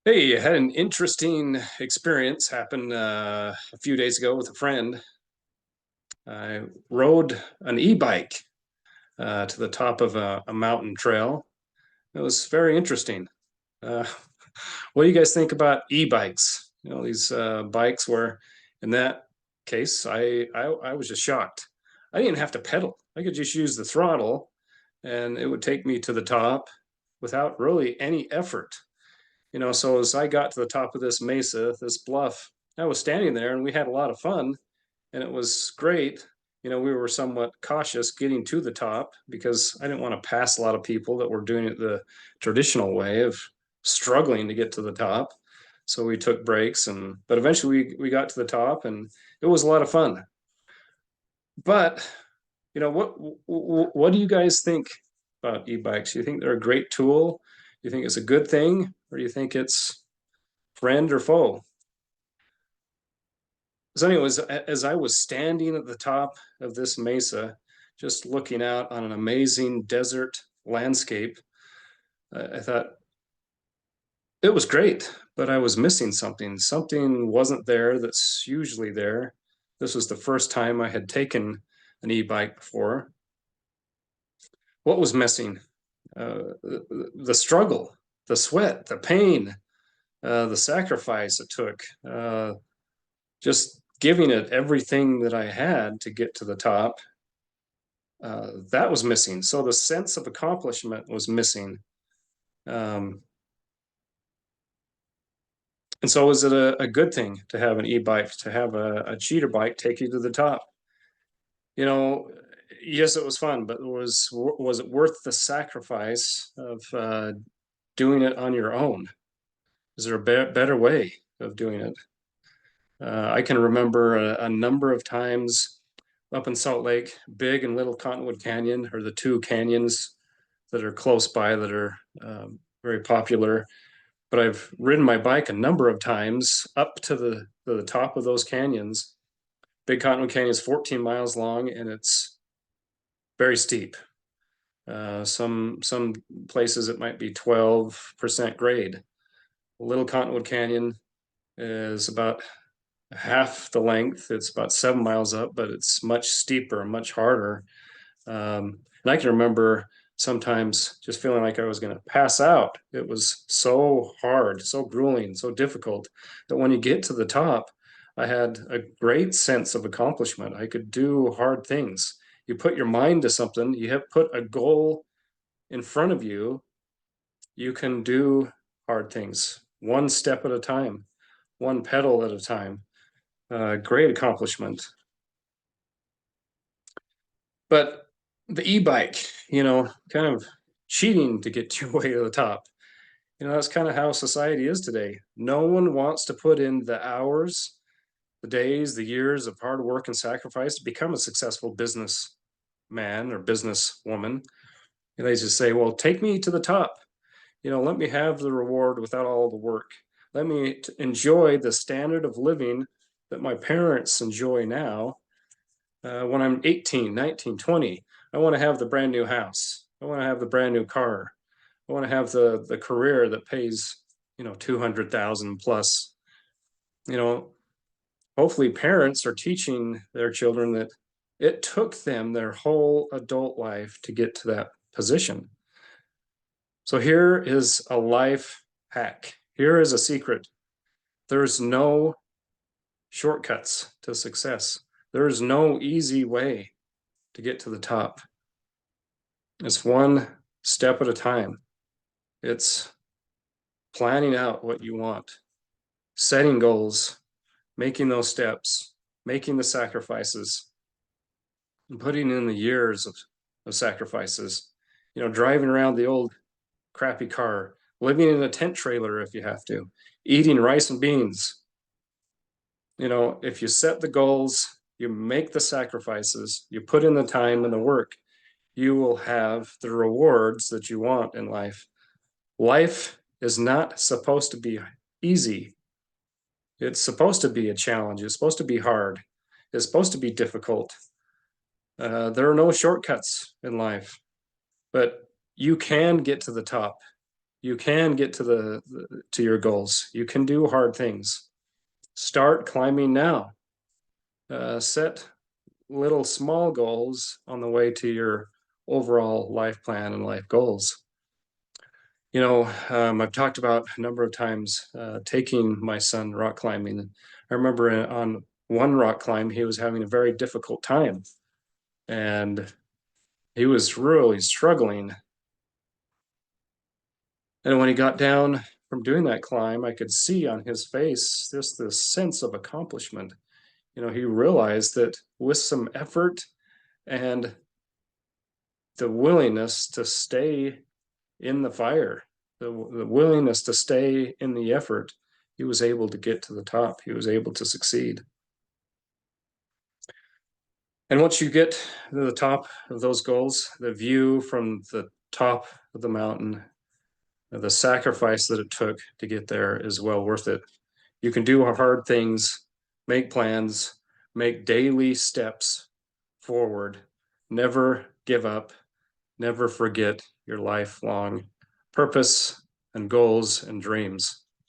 Hey, I had an interesting experience happen a few days ago with a friend. I rode an e-bike to the top of a mountain trail. It was very interesting. Uh, what do you guys think about e-bikes? These bikes where, in that case, I was just shocked. I didn't have to pedal. I could just use the throttle, and it would take me to the top without really any effort. So as I got to the top of this mesa, this bluff, I was standing there and we had a lot of fun and it was great. We were somewhat cautious getting to the top because I didn't want to pass a lot of people that were doing it the traditional way of struggling to get to the top. So we took breaks but eventually we got to the top and it was a lot of fun. But what do you guys think about e-bikes? Do you think they're a great tool? Do you think it's a good thing, or do you think it's friend or foe? So, anyways, as I was standing at the top of this mesa, just looking out on an amazing desert landscape, I thought it was great, but I was missing something. Something wasn't there that's usually there. This was the first time I had taken an e-bike before. What was missing? The struggle, the sweat, the pain, the sacrifice it took. Just giving it everything that I had to get to the top, that was missing. So the sense of accomplishment was missing. Um, and so is it a good thing to have an e-bike, to have a cheater bike take you to the top? You know, yes, it was fun, but was it worth the sacrifice of doing it on your own? Is there a better way of doing it? I can remember a number of times up in Salt Lake, Big and Little Cottonwood Canyon are the two canyons that are close by that are very popular. But I've ridden my bike a number of times up to the top of those canyons. Big Cottonwood Canyon is 14 miles long and it's very steep. Some places it might be 12% grade. Little Cottonwood Canyon is about half the length. It's about 7 miles up, but it's much steeper, much harder. And I can remember sometimes just feeling like I was going to pass out. It was so hard, so grueling, so difficult that when you get to the top, I had a great sense of accomplishment. I could do hard things. You put your mind to something, you have put a goal in front of you, you can do hard things one step at a time, one pedal at a time. Great accomplishment. But the e-bike, kind of cheating to get your way to the top. That's kind of how society is today. No one wants to put in the hours, the days, the years of hard work and sacrifice to become a successful business man or business woman. And they just say, well, take me to the top. Let me have the reward without all the work. Let me enjoy the standard of living that my parents enjoy now. When I'm 18, 19, 20, I want to have the brand new house. I want to have the brand new car. I want to have the career that pays, 200,000 plus. You know, Hopefully parents are teaching their children that it took them their whole adult life to get to that position. So here is a life hack. Here is a secret. There's no shortcuts to success. There is no easy way to get to the top. It's one step at a time. It's planning out what you want, setting goals, making those steps, making the sacrifices, and putting in the years of sacrifices. Driving around the old crappy car, living in a tent trailer if you have to, eating rice and beans. If you set the goals, you make the sacrifices, you put in the time and the work, you will have the rewards that you want in life. Life is not supposed to be easy. It's supposed to be a challenge. It's supposed to be hard. It's supposed to be difficult. There are no shortcuts in life, but you can get to the top. You can get to to your goals. You can do hard things. Start climbing now. Set little small goals on the way to your overall life plan and life goals. I've talked about a number of times taking my son rock climbing. I remember on one rock climb, he was having a very difficult time and he was really struggling. And when he got down from doing that climb, I could see on his face just this sense of accomplishment. He realized that with some effort and the willingness to stay in the fire, the willingness to stay in the effort, he was able to get to the top. He was able to succeed. And once you get to the top of those goals, the view from the top of the mountain, the sacrifice that it took to get there is well worth it. You can do hard things, make plans, make daily steps forward, never give up, never forget your lifelong purpose and goals and dreams.